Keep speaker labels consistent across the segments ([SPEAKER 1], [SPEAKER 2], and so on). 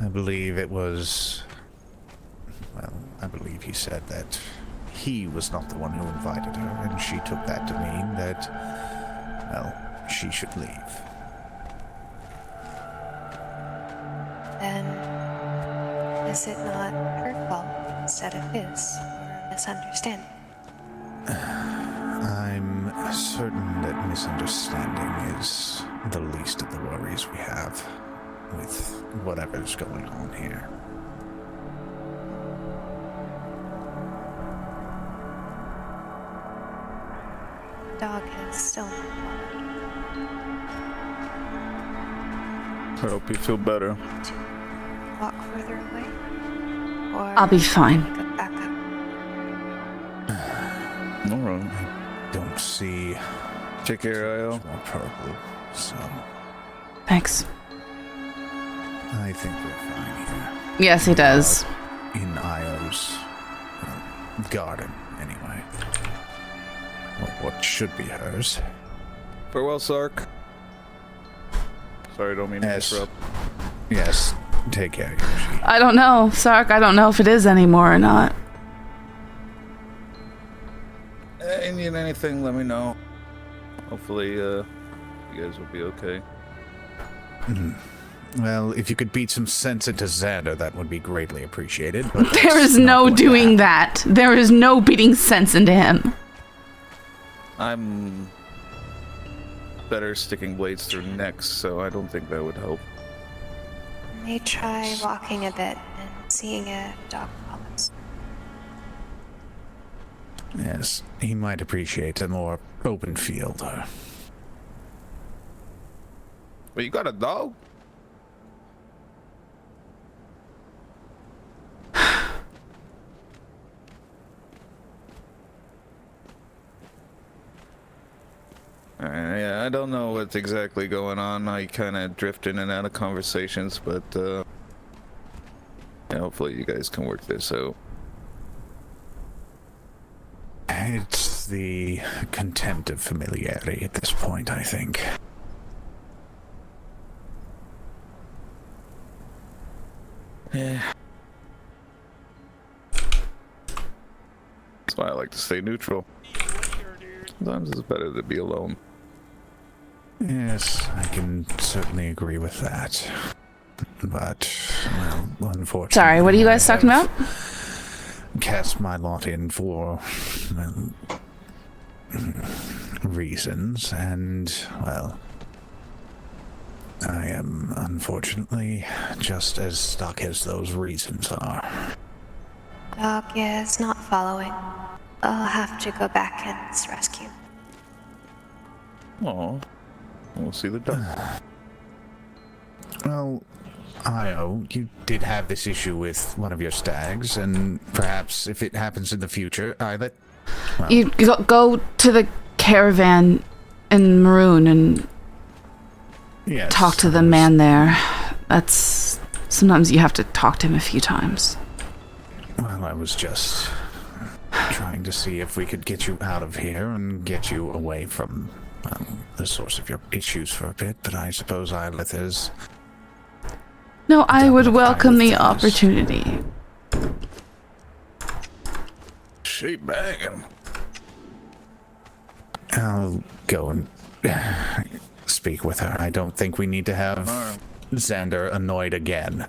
[SPEAKER 1] I believe it was... Well, I believe he said that he was not the one who invited her, and she took that to mean that, well, she should leave.
[SPEAKER 2] Then, is it not her fault instead of his, or a misunderstanding?
[SPEAKER 1] I'm certain that misunderstanding is the least of the worries we have with whatever's going on here.
[SPEAKER 2] Dog has still not
[SPEAKER 3] I hope you feel better.
[SPEAKER 2] followed. To walk further away? Or
[SPEAKER 4] I'll be fine.
[SPEAKER 2] make a backup?
[SPEAKER 3] Alright.
[SPEAKER 1] Don't see
[SPEAKER 3] Take care, Io.
[SPEAKER 1] more purple, so
[SPEAKER 4] Thanks.
[SPEAKER 1] I think we're fine here.
[SPEAKER 4] Yes, he does.
[SPEAKER 1] In Io's garden, anyway. What should be hers.
[SPEAKER 3] Farewell, Sark. Sorry, don't mean to
[SPEAKER 1] Yes.
[SPEAKER 3] interrupt.
[SPEAKER 1] Yes, take care, Yoshi.
[SPEAKER 4] I don't know, Sark. I don't know if it is anymore or not.
[SPEAKER 3] Hey, need anything, let me know. Hopefully, you guys will be okay.
[SPEAKER 1] Well, if you could beat some sense into Xander, that would be greatly appreciated. But
[SPEAKER 4] There
[SPEAKER 1] that's
[SPEAKER 4] is
[SPEAKER 1] not
[SPEAKER 4] no
[SPEAKER 1] going to
[SPEAKER 4] doing
[SPEAKER 1] happen.
[SPEAKER 4] that. There is no beating sense into him.
[SPEAKER 3] I'm better sticking blades through necks, so I don't think that would help.
[SPEAKER 2] May try walking a bit and seeing if dog follows.
[SPEAKER 1] Yes, he might appreciate a more open field.
[SPEAKER 3] But you got a dog? Yeah, I don't know what's exactly going on. I kind of drift in and out of conversations, but yeah, hopefully you guys can work this out.
[SPEAKER 1] It's the contempt of familiarity at this point, I think.
[SPEAKER 3] Yeah. That's why I like to stay neutral. Sometimes it's better to be alone.
[SPEAKER 1] Yes, I can certainly agree with that. But, well, unfortunately...
[SPEAKER 4] Sorry, what are you guys talking about?
[SPEAKER 1] Cast my lot in for, well, reasons, and, well, I am unfortunately just as stuck as those reasons are.
[SPEAKER 2] Dog is not following. I'll have to go back and rescue.
[SPEAKER 3] Aw. We'll see the dog.
[SPEAKER 1] Well, Io, you did have this issue with one of your stags, and perhaps if it happens in the future, well,
[SPEAKER 4] You go to the caravan in Maroon and
[SPEAKER 1] yes,
[SPEAKER 4] talk to the man there. That's... Sometimes you have to talk to him a few times.
[SPEAKER 1] Well, I was just trying to see if we could get you out of here and get you away from the source of your issues for a bit, but I suppose Ilith is...
[SPEAKER 4] No, I would
[SPEAKER 1] Done
[SPEAKER 4] welcome the
[SPEAKER 1] with things.
[SPEAKER 4] opportunity.
[SPEAKER 3] She banging.
[SPEAKER 1] I'll go and speak with her. I don't think we need to have
[SPEAKER 3] Alright.
[SPEAKER 1] Xander annoyed again.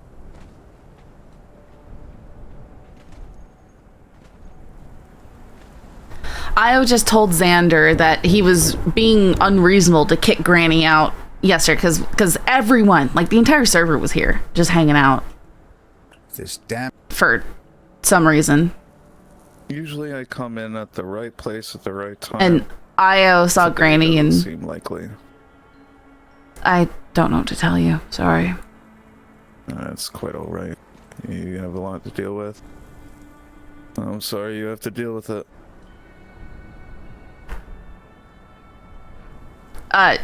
[SPEAKER 4] Io just told Xander that he was being unreasonable to kick Granny out yesterday because everyone, like the entire server, was here just hanging out
[SPEAKER 1] This damn...
[SPEAKER 4] for some reason.
[SPEAKER 3] Usually I come in at the right place at the right time.
[SPEAKER 4] And Io saw
[SPEAKER 3] Today
[SPEAKER 4] Granny
[SPEAKER 3] doesn't
[SPEAKER 4] and
[SPEAKER 3] seem likely.
[SPEAKER 4] I don't know what to tell you. Sorry.
[SPEAKER 3] That's quite alright. You have a lot to deal with. I'm sorry you have to deal with it.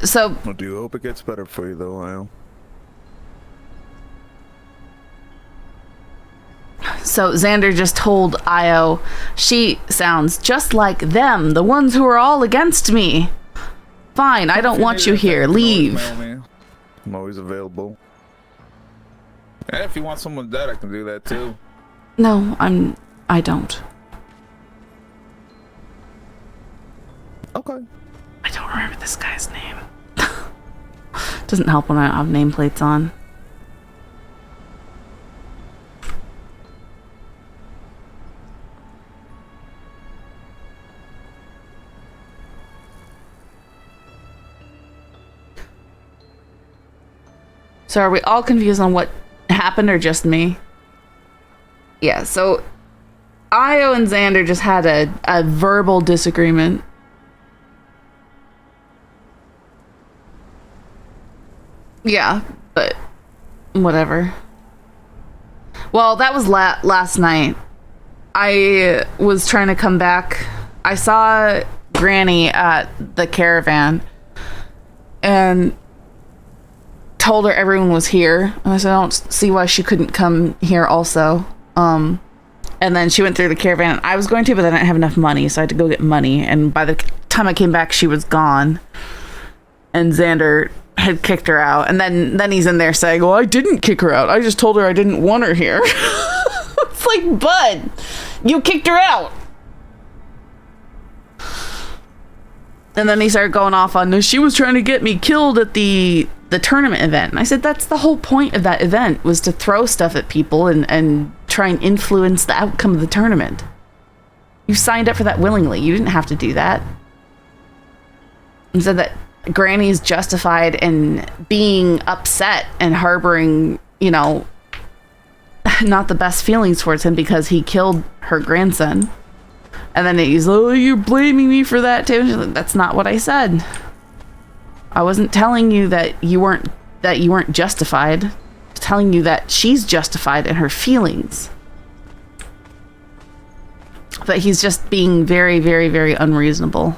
[SPEAKER 4] So
[SPEAKER 3] I do hope it gets better for you though, Io.
[SPEAKER 4] So Xander just told Io, she sounds just like them, the ones who are all against me. Fine, I don't want you here. Leave.
[SPEAKER 3] Mail me. I'm always available. And if you want someone dead, I can do that too.
[SPEAKER 4] No, I don't.
[SPEAKER 3] Okay.
[SPEAKER 4] I don't remember this guy's name. Doesn't help when I have nameplates on. So are we all confused on what happened or just me? Yeah, so Io and Xander just had a verbal disagreement. Yeah, but whatever. Well, that was last night. I was trying to come back. I saw Granny at the caravan and told her everyone was here. And I said, I don't see why she couldn't come here also. And then she went through the caravan. And I was going to, but then I didn't have enough money, so I had to go get money. And by the time I came back, she was gone. And Xander had kicked her out. And then he's in there saying, well, I didn't kick her out. I just told her I didn't want her here. It's like, bud, you kicked her out. And then he started going off on this. She was trying to get me killed at the tournament event. And I said, that's the whole point of that event, was to throw stuff at people and try and influence the outcome of the tournament. You signed up for that willingly. You didn't have to do that. And said that Granny's justified in being upset and harboring, you know, not the best feelings towards him because he killed her grandson. And then he's, oh, you're blaming me for that too. Like, that's not what I said. I wasn't telling you that you weren't justified. I was telling you that she's justified in her feelings. But he's just being very, very, very unreasonable.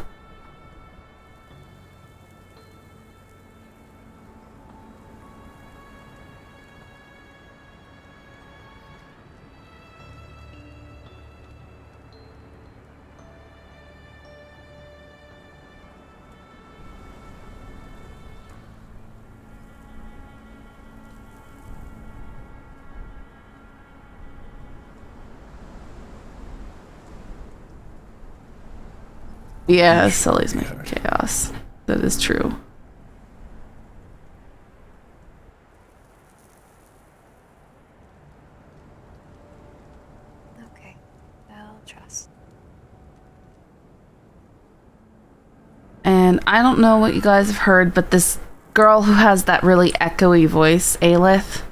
[SPEAKER 4] Yeah, Sully's making chaos. That is true.
[SPEAKER 2] Okay, I'll trust.
[SPEAKER 4] And I don't know what you guys have heard, but this girl who has that really echoey voice, Aelith,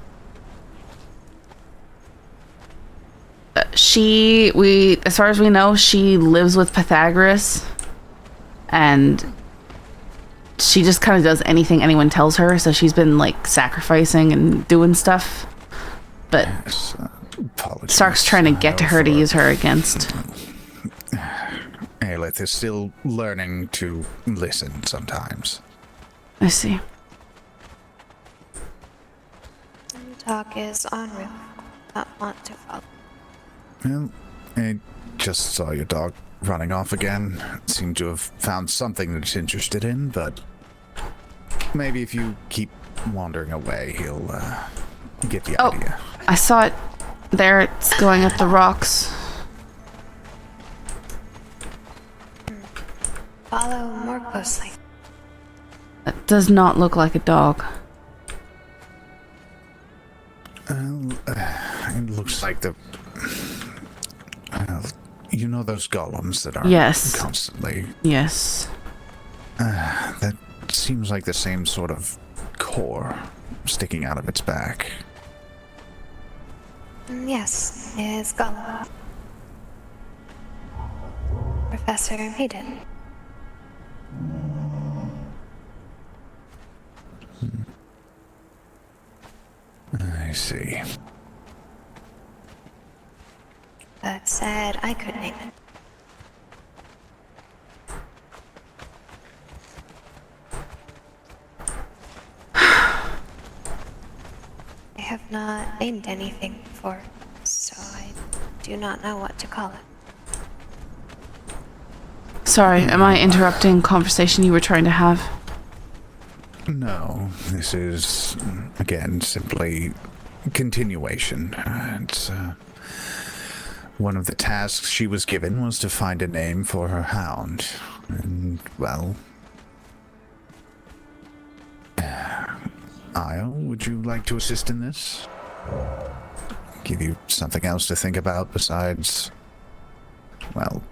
[SPEAKER 4] as far as we know, she lives with Pythagoras. And she just kind of does anything anyone tells her, so she's been like sacrificing and doing stuff. But
[SPEAKER 1] Yes,
[SPEAKER 4] Stark's trying to get to her to use her against.
[SPEAKER 1] Aelith is still learning to listen sometimes.
[SPEAKER 4] I see.
[SPEAKER 2] Talk is en route. Not want to follow.
[SPEAKER 1] Well, I just saw your dog running off again. Seemed to have found something that it's interested in, but maybe if you keep wandering away, he'll get the idea.
[SPEAKER 4] I saw it there. It's going up the rocks.
[SPEAKER 2] Follow more closely.
[SPEAKER 4] That does not look like a dog.
[SPEAKER 1] It looks like the... you know those golems that are
[SPEAKER 4] Yes.
[SPEAKER 1] constantly...
[SPEAKER 4] Yes.
[SPEAKER 1] That seems like the same sort of core sticking out of its back.
[SPEAKER 2] Yes, it's Gollum. Professor Hayden.
[SPEAKER 1] I see.
[SPEAKER 2] But said I could name it. I have not named anything before, so I do not know what to call it.
[SPEAKER 4] Sorry, am I interrupting conversation you were trying to have?
[SPEAKER 1] No, this is, again, simply continuation. It's, one of the tasks she was given was to find a name for her hound. And, well... Io, would you like to assist in this? Give you something else to think about besides... Well...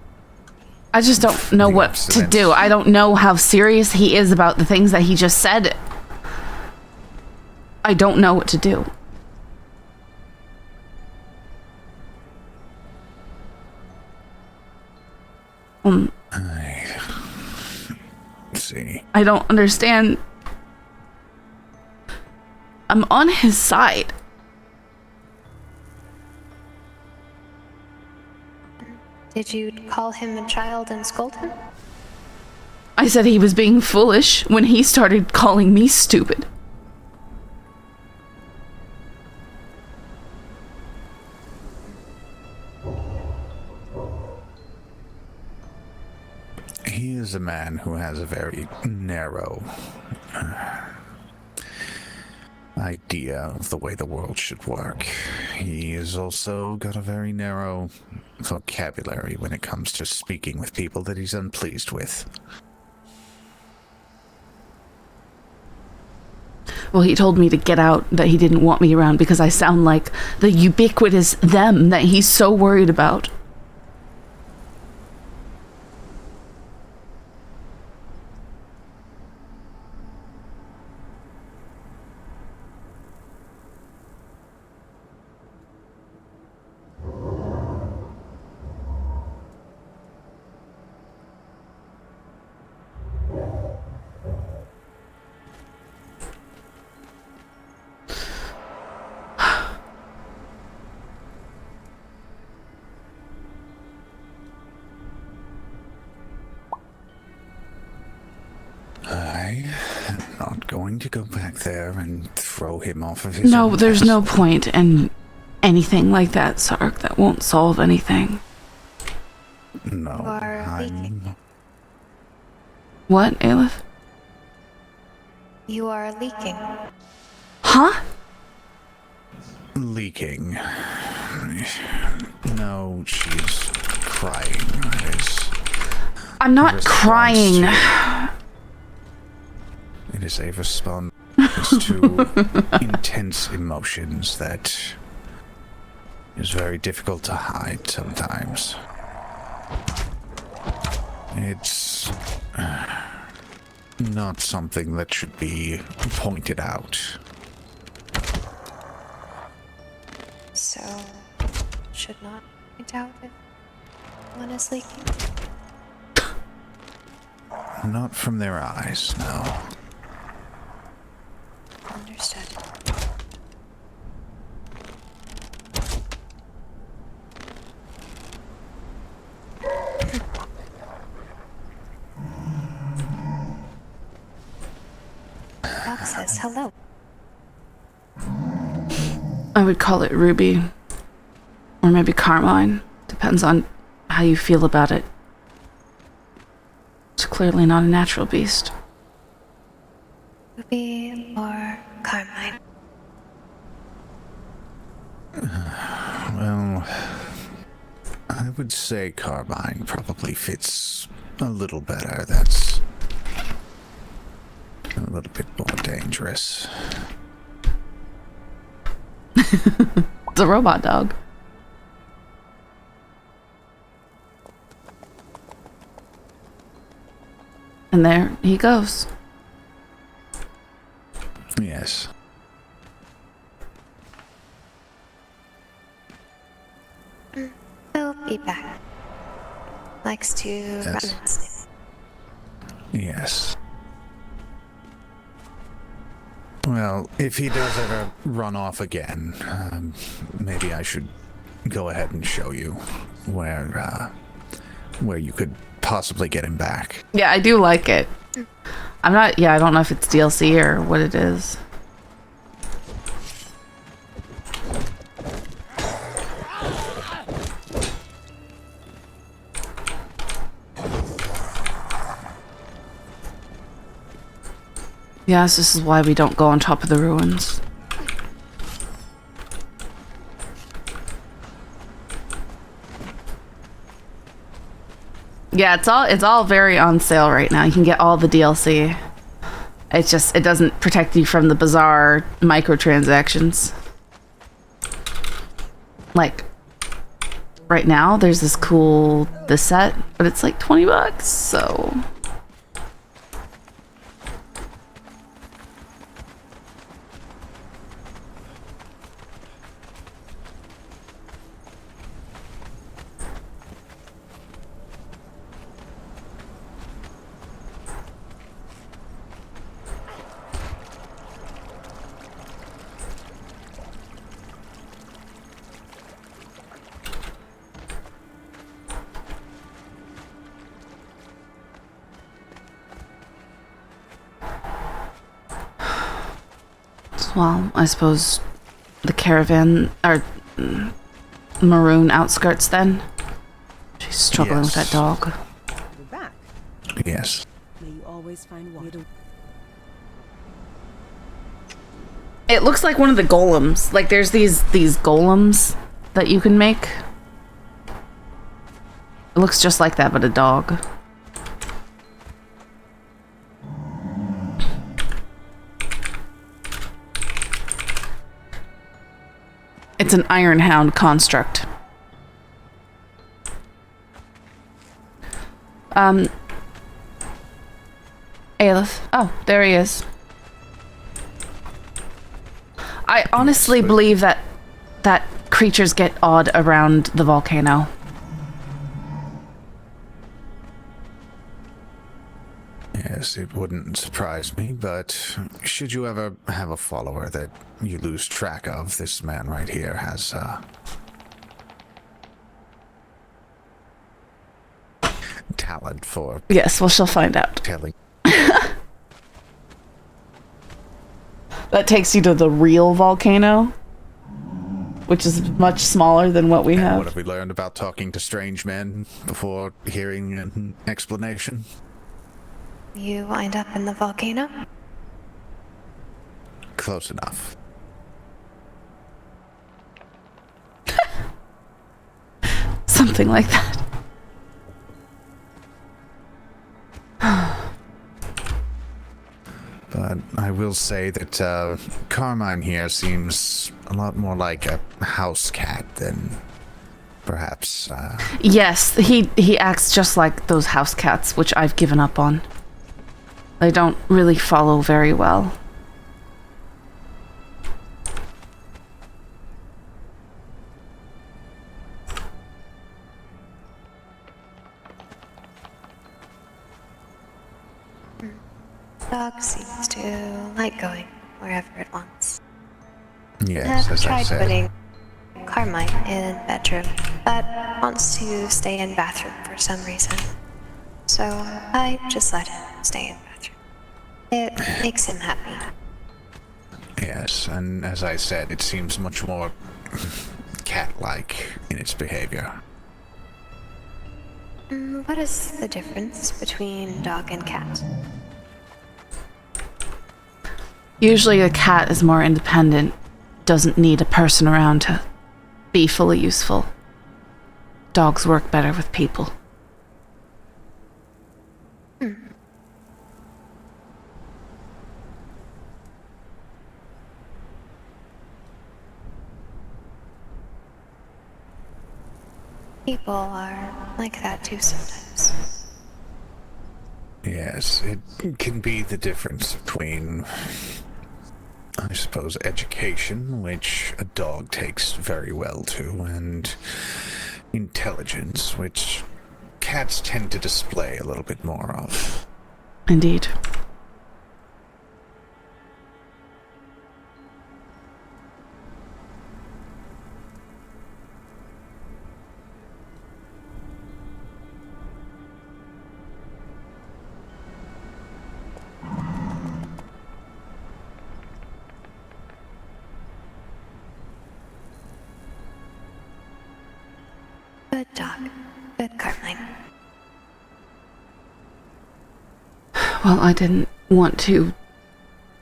[SPEAKER 4] I just don't know
[SPEAKER 1] the
[SPEAKER 4] what
[SPEAKER 1] accident.
[SPEAKER 4] to do. I don't know how serious he is about the things that he just said. I don't know what to do.
[SPEAKER 1] See.
[SPEAKER 4] I don't understand. I'm on his side.
[SPEAKER 2] Did you call him a child and scold him?
[SPEAKER 4] I said he was being foolish when he started calling me stupid.
[SPEAKER 1] He is a man who has a very narrow idea of the way the world should work. He has also got a very narrow vocabulary when it comes to speaking with people that he's unpleased with.
[SPEAKER 4] Well, he told me to get out, that he didn't want me around because I sound like the ubiquitous them that he's so worried about.
[SPEAKER 1] I am not going to go back there and throw him off of his
[SPEAKER 4] No,
[SPEAKER 1] own
[SPEAKER 4] there's no
[SPEAKER 1] castle.
[SPEAKER 4] point in anything like that, Sark. That won't solve anything.
[SPEAKER 1] No,
[SPEAKER 2] You are leaking.
[SPEAKER 1] I'm...
[SPEAKER 4] What, Aleph?
[SPEAKER 2] You are leaking.
[SPEAKER 4] Huh?
[SPEAKER 1] leaking. No, she's crying. That is...
[SPEAKER 4] I'm not
[SPEAKER 1] response
[SPEAKER 4] crying.
[SPEAKER 1] It is a response to intense emotions that is very difficult to hide sometimes. It's not something that should be pointed out.
[SPEAKER 2] So, should not point out if one is leaking.
[SPEAKER 1] Not from their eyes, no.
[SPEAKER 2] Understood. Dog says hello.
[SPEAKER 4] I would call it Ruby. Or maybe Carmine. Depends on how you feel about it. It's clearly not a natural beast.
[SPEAKER 2] Ruby or Carmine?
[SPEAKER 1] Well, I would say Carbine probably fits a little better. That's a little bit more dangerous.
[SPEAKER 4] It's a robot dog. And there he goes.
[SPEAKER 1] Yes.
[SPEAKER 2] He'll be back. Likes to run and sniff.
[SPEAKER 1] Yes. Well, if he does ever run off again, maybe I should go ahead and show you where you could possibly get him back.
[SPEAKER 4] Yeah, I do like it. I don't know if it's DLC or what it is. Yes, this is why we don't go on top of the ruins. Yeah, it's all very on sale right now. You can get all the DLC. It's just, it doesn't protect you from the bizarre microtransactions. Like, right now, there's this set, but it's like $20, so... Well, I suppose the caravan are maroon outskirts then. She's struggling with that dog.
[SPEAKER 5] You're back.
[SPEAKER 1] Yes.
[SPEAKER 5] May you always find water.
[SPEAKER 4] It looks like one of the golems. Like there's these golems that you can make. It looks just like that, but a dog. It's an iron hound construct. Aelith. Oh, there he is. I honestly believe that creatures get odd around the volcano.
[SPEAKER 1] Yes, it wouldn't surprise me, but should you ever have a follower that you lose track of, this man right here has, talent for...
[SPEAKER 4] Yes, well, she'll find out.
[SPEAKER 1] Telling.
[SPEAKER 4] That takes you to the real volcano, which is much smaller than what we have.
[SPEAKER 1] What have we learned about talking to strange men before hearing an explanation?
[SPEAKER 2] You wind up in the volcano?
[SPEAKER 1] Close enough.
[SPEAKER 4] Something like that.
[SPEAKER 1] But I will say that Carmine here seems a lot more like a house cat than perhaps...
[SPEAKER 4] Yes, he acts just like those house cats, which I've given up on. They don't really follow very well.
[SPEAKER 2] Dog seems to like going wherever it wants.
[SPEAKER 1] Yes,
[SPEAKER 2] I've
[SPEAKER 1] as I
[SPEAKER 2] tried
[SPEAKER 1] said.
[SPEAKER 2] putting Carmine in bedroom, but wants to stay in bathroom for some reason. So I just let him stay in bathroom. It makes him happy.
[SPEAKER 1] Yes, and as I said, it seems much more cat-like in its behavior.
[SPEAKER 2] What is the difference between dog and cat?
[SPEAKER 4] Usually a cat is more independent, doesn't need a person around to be fully useful. Dogs work better with people.
[SPEAKER 2] People are like that too sometimes.
[SPEAKER 1] Yes, it can be the difference between, I suppose, education, which a dog takes very well to, and intelligence, which cats tend to display a little bit more of.
[SPEAKER 4] Indeed.
[SPEAKER 2] Good dog. Good Carmine.
[SPEAKER 4] Well, I didn't want to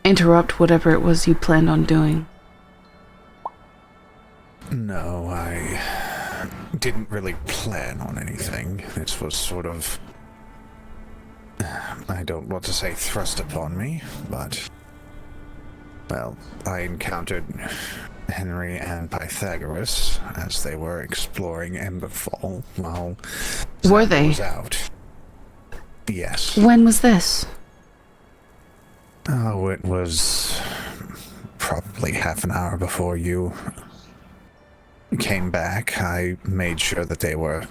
[SPEAKER 4] interrupt whatever it was you planned on doing.
[SPEAKER 1] No, I didn't really plan on anything. This was sort of, I don't want to say thrust upon me, but, well, I encountered Henry and Pythagoras as they were exploring Emberfall while
[SPEAKER 4] Were
[SPEAKER 1] Xander
[SPEAKER 4] they?
[SPEAKER 1] was out. Yes.
[SPEAKER 4] When was this?
[SPEAKER 1] Oh, it was probably half an hour before you came back. I made sure that they were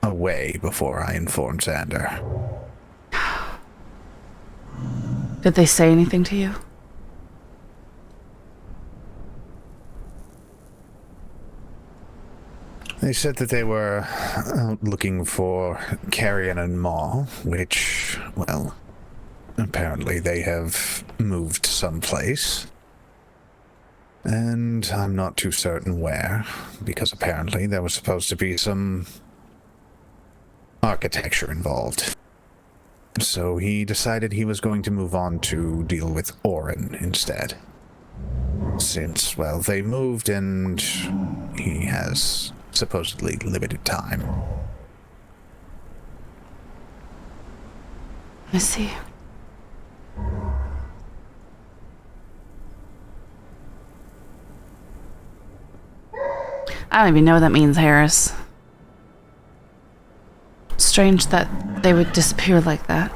[SPEAKER 1] away before I informed Xander.
[SPEAKER 4] Did they say anything to you?
[SPEAKER 1] They said that they were looking for Carrion and Maw, which, well, apparently they have moved someplace. And I'm not too certain where, because apparently there was supposed to be some architecture involved. So he decided he was going to move on to deal with Orin instead. Since, well, they moved and he has supposedly limited time.
[SPEAKER 4] I see. I don't even know what that means, Harris. Strange that they would disappear like that.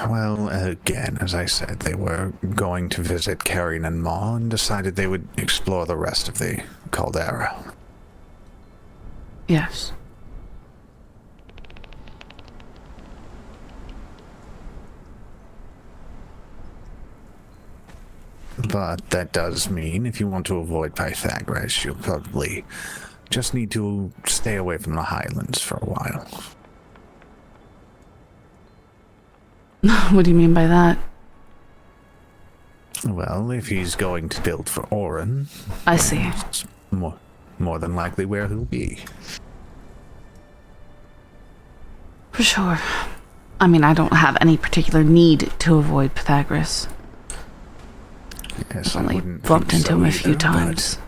[SPEAKER 1] Well, again, as I said, they were going to visit Carrion and Maw and decided they would explore the rest of the caldera.
[SPEAKER 4] Yes.
[SPEAKER 1] But that does mean if you want to avoid Pythagoras, you'll probably just need to stay away from the highlands for a while.
[SPEAKER 4] What do you mean by that?
[SPEAKER 1] Well, if he's going to build for Orin,
[SPEAKER 4] I see.
[SPEAKER 1] it's more than likely where he'll be.
[SPEAKER 4] For sure. I mean, I don't have any particular need to avoid Pythagoras.
[SPEAKER 1] Yes,
[SPEAKER 4] I've only
[SPEAKER 1] I wouldn't
[SPEAKER 4] bumped
[SPEAKER 1] think
[SPEAKER 4] into
[SPEAKER 1] so
[SPEAKER 4] him a few
[SPEAKER 1] either,
[SPEAKER 4] times.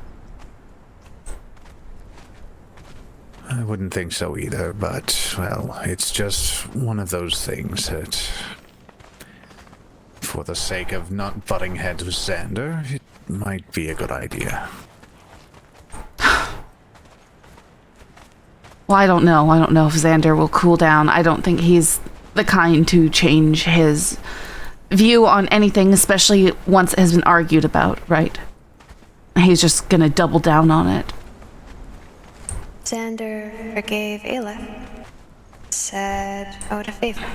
[SPEAKER 1] I wouldn't think so either, but, well, it's just one of those things that, for the sake of not butting heads with Xander, it might be a good idea.
[SPEAKER 4] Well, I don't know. I don't know if Xander will cool down. I don't think he's the kind to change his view on anything, especially once it has been argued about, right? He's just gonna double down on it.
[SPEAKER 2] Xander forgave Aleph. Said owed a favor.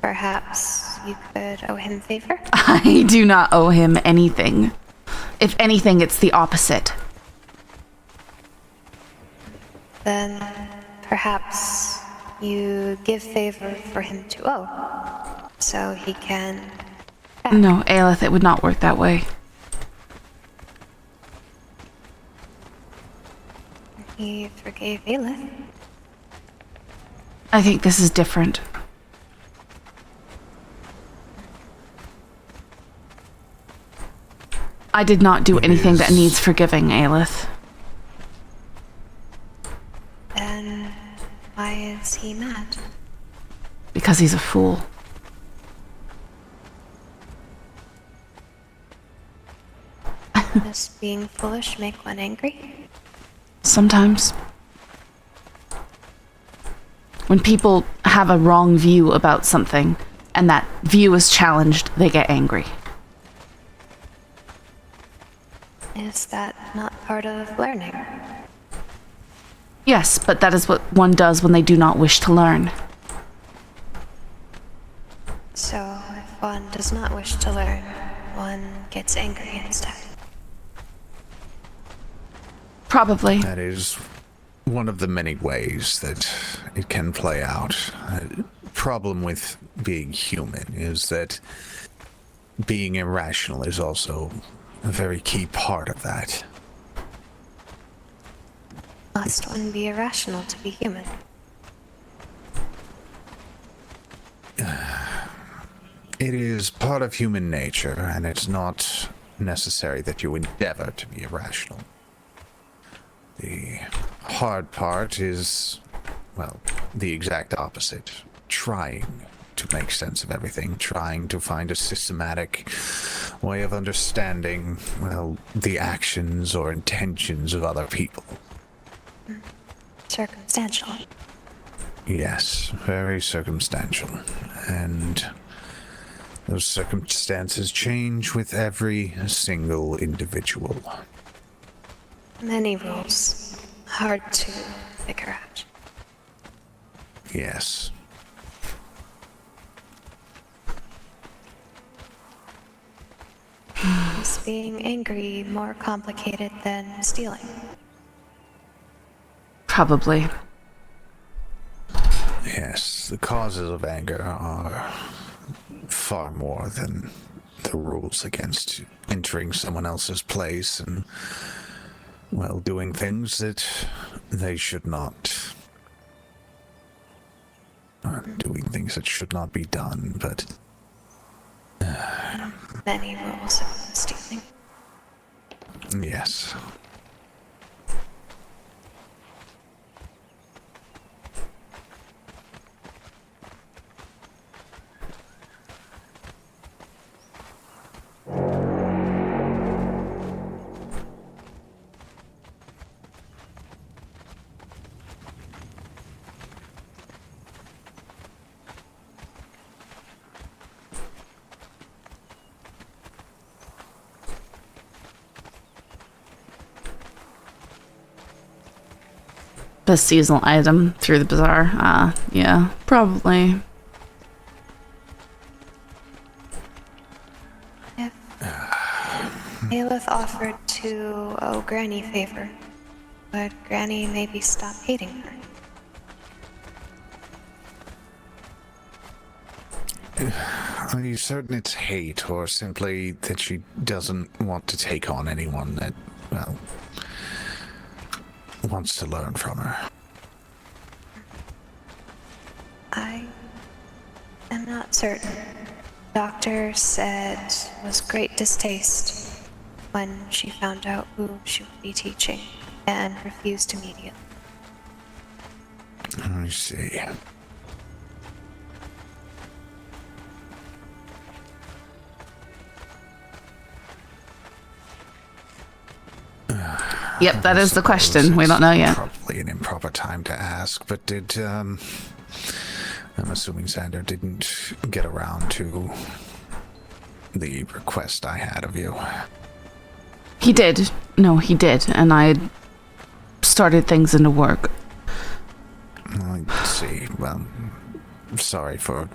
[SPEAKER 2] Perhaps you could owe him a favor?
[SPEAKER 4] I do not owe him anything. If anything, it's the opposite.
[SPEAKER 2] Then perhaps you give favor for him to owe, so he can back.
[SPEAKER 4] No, Aelith, it would not work that way.
[SPEAKER 2] He forgave Aleph.
[SPEAKER 4] I think this is different. I did not do anything that needs forgiving, Aelith.
[SPEAKER 2] Then why is he mad?
[SPEAKER 4] Because he's a fool.
[SPEAKER 2] Does being foolish make one angry?
[SPEAKER 4] Sometimes. When people have a wrong view about something, and that view is challenged, they get angry.
[SPEAKER 2] Is that not part of learning?
[SPEAKER 4] Yes, but that is what one does when they do not wish to learn.
[SPEAKER 2] So if one does not wish to learn, one gets angry instead.
[SPEAKER 4] Probably.
[SPEAKER 1] That is one of the many ways that it can play out. Problem with being human is that being irrational is also a very key part of that.
[SPEAKER 2] Must one be irrational to be human?
[SPEAKER 1] It is part of human nature, and it's not necessary that you endeavor to be irrational. The hard part is, well, the exact opposite. Trying to make sense of everything, trying to find a systematic way of understanding, well, the actions or intentions of other people.
[SPEAKER 2] Circumstantial.
[SPEAKER 1] Yes, very circumstantial. And those circumstances change with every single individual.
[SPEAKER 2] Many rules. Hard to figure out.
[SPEAKER 1] Yes.
[SPEAKER 2] Is being angry more complicated than stealing?
[SPEAKER 4] Probably.
[SPEAKER 1] Yes, the causes of anger are far more than the rules against entering someone else's place and, well, doing things that they should not. Doing things that should not be done, but...
[SPEAKER 2] Many rules of stealing.
[SPEAKER 1] Yes.
[SPEAKER 4] The seasonal item through the bazaar. Yeah, probably.
[SPEAKER 2] If Aelith offered to owe Granny favor, would Granny maybe stop hating her?
[SPEAKER 1] Are you certain it's hate, or simply that she doesn't want to take on anyone that, well, wants to learn from her?
[SPEAKER 2] I am not certain. Doctor said was great distaste when she found out who she would be teaching and refused immediately.
[SPEAKER 1] I see.
[SPEAKER 4] Yep, that is the question. We don't know yet.
[SPEAKER 1] Probably an improper time to ask, but did, I'm assuming Xander didn't get around to the request I had of you.
[SPEAKER 4] He did. No, he did. And I started things into work.
[SPEAKER 1] I see. Well, sorry for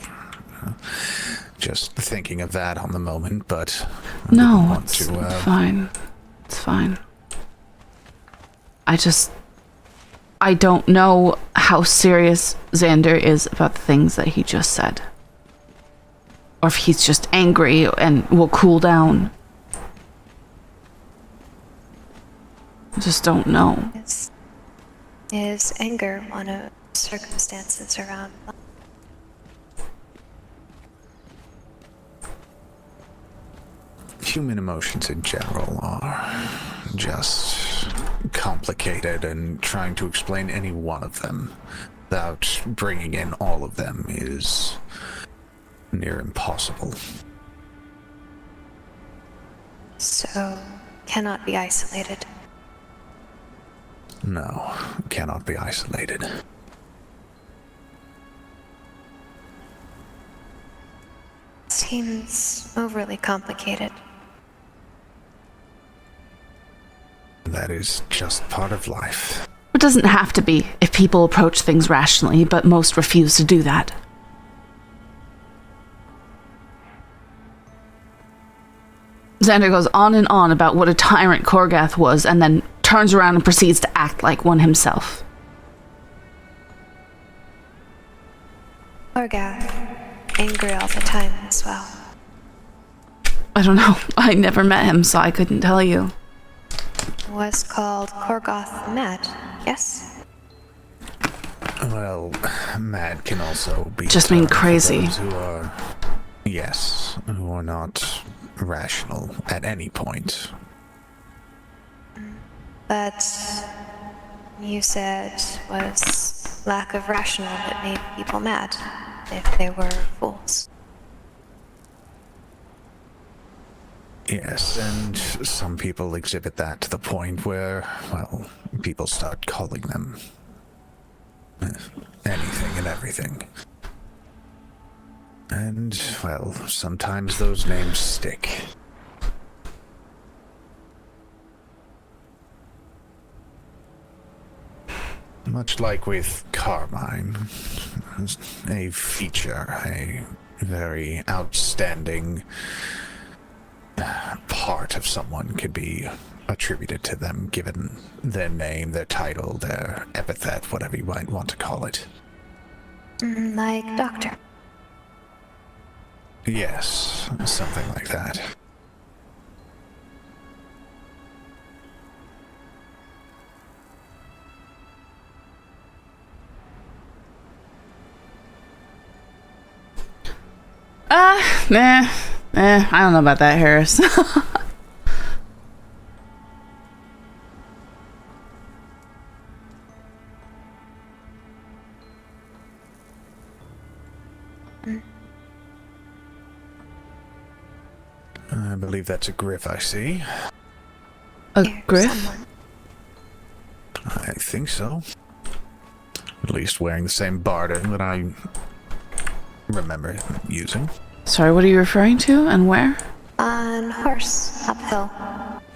[SPEAKER 1] just thinking of that on the moment, but I didn't
[SPEAKER 4] No,
[SPEAKER 1] want
[SPEAKER 4] it's
[SPEAKER 1] to,
[SPEAKER 4] fine. It's fine. I don't know how serious Xander is about the things that he just said. Or if he's just angry and will cool down. I just don't know.
[SPEAKER 2] Is anger one of the circumstances around?
[SPEAKER 1] Human emotions in general are just complicated, and trying to explain any one of them without bringing in all of them is near impossible.
[SPEAKER 2] So, cannot be isolated.
[SPEAKER 1] No, cannot be isolated.
[SPEAKER 2] Seems overly complicated.
[SPEAKER 1] That is just part of life.
[SPEAKER 4] It doesn't have to be if people approach things rationally, but most refuse to do that. Xander goes on and on about what a tyrant Korgath was, and then turns around and proceeds to act like one himself.
[SPEAKER 2] Korgath, angry all the time as well.
[SPEAKER 4] I don't know. I never met him, so I couldn't tell you.
[SPEAKER 2] Was called Korgoth Mad, yes?
[SPEAKER 1] Well, mad can also be
[SPEAKER 4] Just mean
[SPEAKER 1] termed for
[SPEAKER 4] crazy.
[SPEAKER 1] those who are, yes, who are not rational at any point.
[SPEAKER 2] But you said was lack of rational that made people mad if they were fools.
[SPEAKER 1] Yes, and some people exhibit that to the point where, well, people start calling them anything and everything. And, well, sometimes those names stick. Much like with Carmine, a feature, a very outstanding part of someone could be attributed to them, given their name, their title, their epithet, whatever you might want to call it.
[SPEAKER 2] Like doctor.
[SPEAKER 1] Yes, something like that.
[SPEAKER 4] I don't know about that, Harris.
[SPEAKER 1] I believe that's a griff I see.
[SPEAKER 4] A griff?
[SPEAKER 2] Someone.
[SPEAKER 1] I think so. At least wearing the same barter that I remember using.
[SPEAKER 4] Sorry, what are you referring to and where?
[SPEAKER 2] On horse, uphill.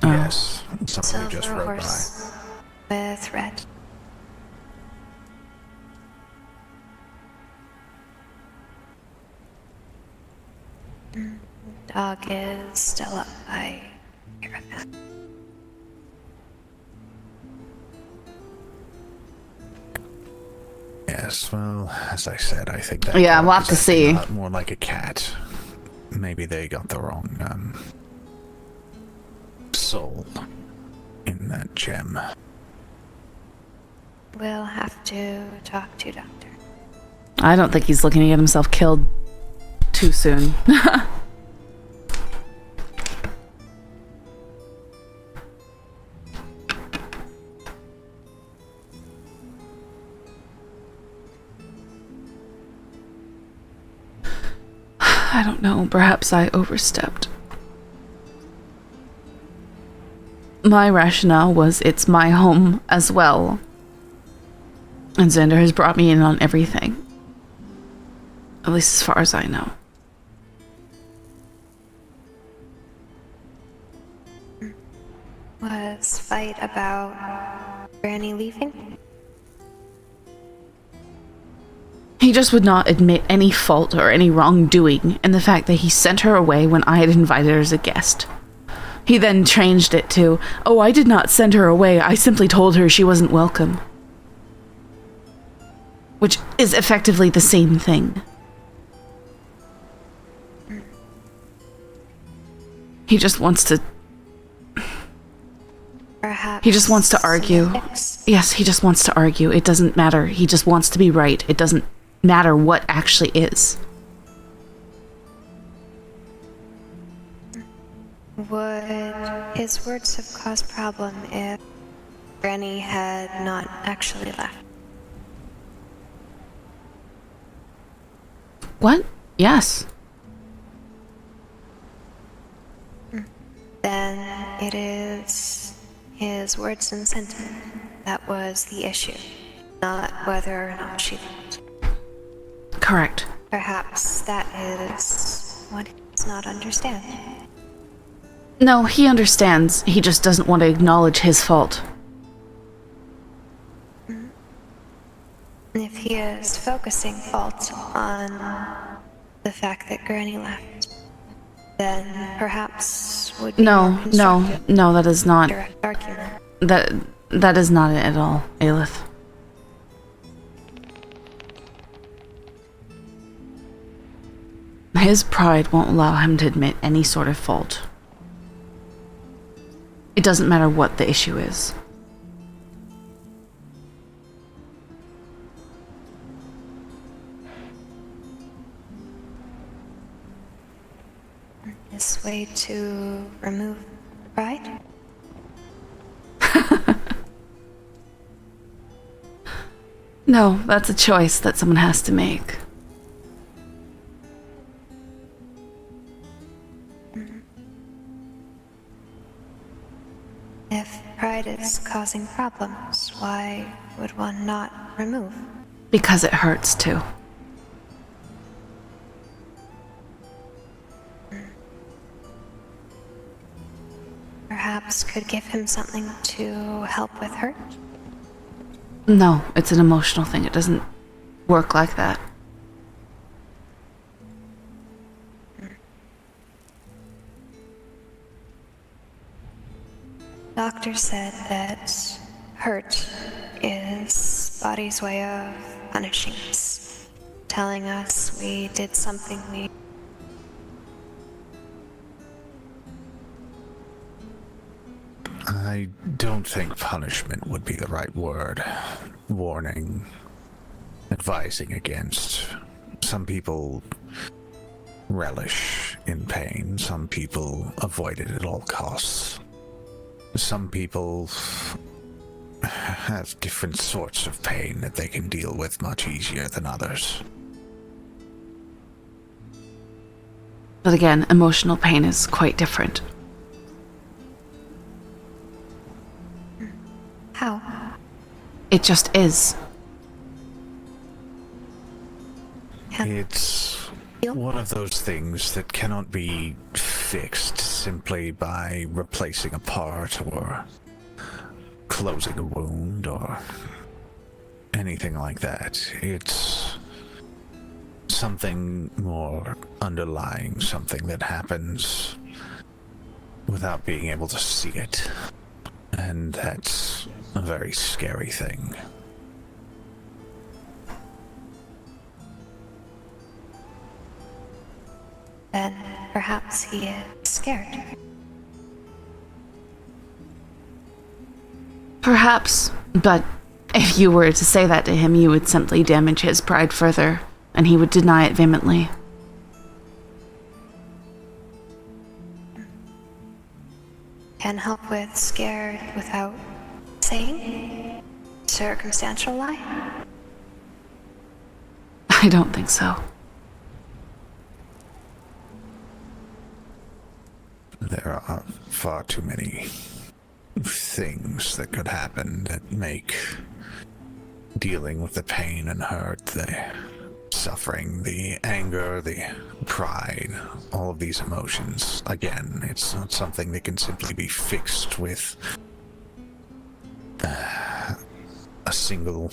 [SPEAKER 1] Yes, someone who just
[SPEAKER 2] Silver
[SPEAKER 1] rode by.
[SPEAKER 2] horse with red. Dog is still up. I hear that.
[SPEAKER 1] Yes, well, as I said, I think that.
[SPEAKER 4] Yeah,
[SPEAKER 1] dog
[SPEAKER 4] we'll have
[SPEAKER 1] is
[SPEAKER 4] to
[SPEAKER 1] acting
[SPEAKER 4] see.
[SPEAKER 1] a lot more like a cat. Maybe they got the wrong soul in that gem.
[SPEAKER 2] We'll have to talk to Doctor.
[SPEAKER 4] I don't think he's looking to get himself killed too soon. I don't know, perhaps I overstepped. My rationale was it's my home as well. And Xander has brought me in on everything. At least as far as I know.
[SPEAKER 2] Was fight about Granny leaving?
[SPEAKER 4] He just would not admit any fault or any wrongdoing in the fact that he sent her away when I had invited her as a guest. He then changed it to, "Oh, I did not send her away, I simply told her she wasn't welcome." Which is effectively the same thing. He just wants to...
[SPEAKER 2] Perhaps
[SPEAKER 4] He just wants to argue.
[SPEAKER 2] ethics?
[SPEAKER 4] Yes, he just wants to argue. It doesn't matter. He just wants to be right. It doesn't matter what actually is.
[SPEAKER 2] Would his words have caused problem if Granny had not actually left?
[SPEAKER 4] What? Yes.
[SPEAKER 2] Then it is his words and sentiment that was the issue, not whether or not she left.
[SPEAKER 4] Correct.
[SPEAKER 2] Perhaps that is what he does not understand.
[SPEAKER 4] No, he understands. He just doesn't want to acknowledge his fault.
[SPEAKER 2] If he is focusing fault on the fact that Granny left, then perhaps would be more constructive
[SPEAKER 4] No, that is not...
[SPEAKER 2] direct argument.
[SPEAKER 4] That is not it at all, Aelith. His pride won't allow him to admit any sort of fault. It doesn't matter what the issue is.
[SPEAKER 2] his way to remove pride?
[SPEAKER 4] No, that's a choice that someone has to make.
[SPEAKER 2] If pride is causing problems, why would one not remove?
[SPEAKER 4] Because it hurts too.
[SPEAKER 2] Perhaps could give him something to help with hurt?
[SPEAKER 4] No, it's an emotional thing. It doesn't work like that.
[SPEAKER 2] Doctor said that hurt is body's way of punishing us, telling us we did something we...
[SPEAKER 1] I don't think punishment would be the right word. Warning, advising against. Some people relish in pain, some people avoid it at all costs. Some people have different sorts of pain that they can deal with much easier than others.
[SPEAKER 4] But again, emotional pain is quite different.
[SPEAKER 2] How?
[SPEAKER 4] It just is.
[SPEAKER 1] It's one of those things that cannot be fixed simply by replacing a part or closing a wound or anything like that. It's something more underlying, something that happens without being able to see it. And that's a very scary thing.
[SPEAKER 2] Then perhaps he is scared.
[SPEAKER 4] Perhaps, but if you were to say that to him, you would simply damage his pride further, and he would deny it vehemently.
[SPEAKER 2] Can help with scared without saying? Circumstantial lie?
[SPEAKER 4] I don't think so.
[SPEAKER 1] There are far too many things that could happen that make dealing with the pain and hurt, the suffering, the anger, the pride, all of these emotions. Again, it's not something that can simply be fixed with a single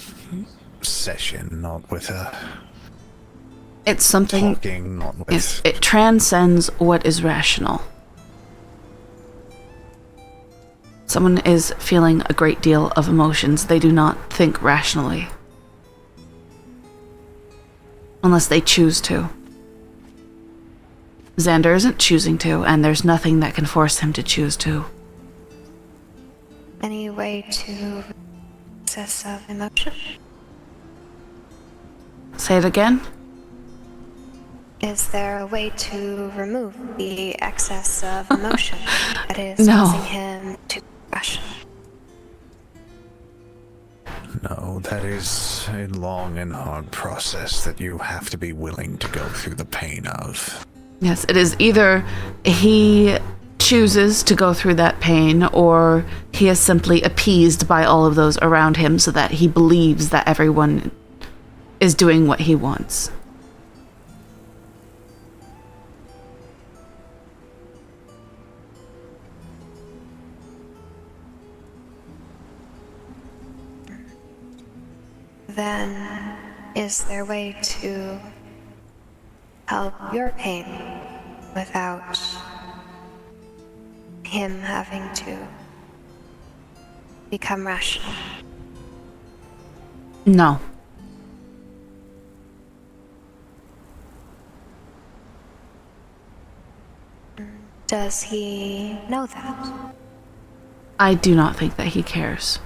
[SPEAKER 1] session, not with a
[SPEAKER 4] It's something...
[SPEAKER 1] talking, not with...
[SPEAKER 4] It transcends what is rational. Someone is feeling a great deal of emotions. They do not think rationally. Unless they choose to. Xander isn't choosing to, and there's nothing that can force him to choose to.
[SPEAKER 2] Any way to excess of emotion?
[SPEAKER 4] Say it again?
[SPEAKER 2] Is there a way to remove the excess of emotion that is
[SPEAKER 4] No.
[SPEAKER 2] causing him to rush?
[SPEAKER 1] No, that is a long and hard process that you have to be willing to go through the pain of.
[SPEAKER 4] Yes, it is either he chooses to go through that pain, or he is simply appeased by all of those around him so that he believes that everyone is doing what he wants.
[SPEAKER 2] Then, is there a way to help your pain without him having to become rational?
[SPEAKER 4] No.
[SPEAKER 2] Does he know that?
[SPEAKER 4] I do not think that he cares.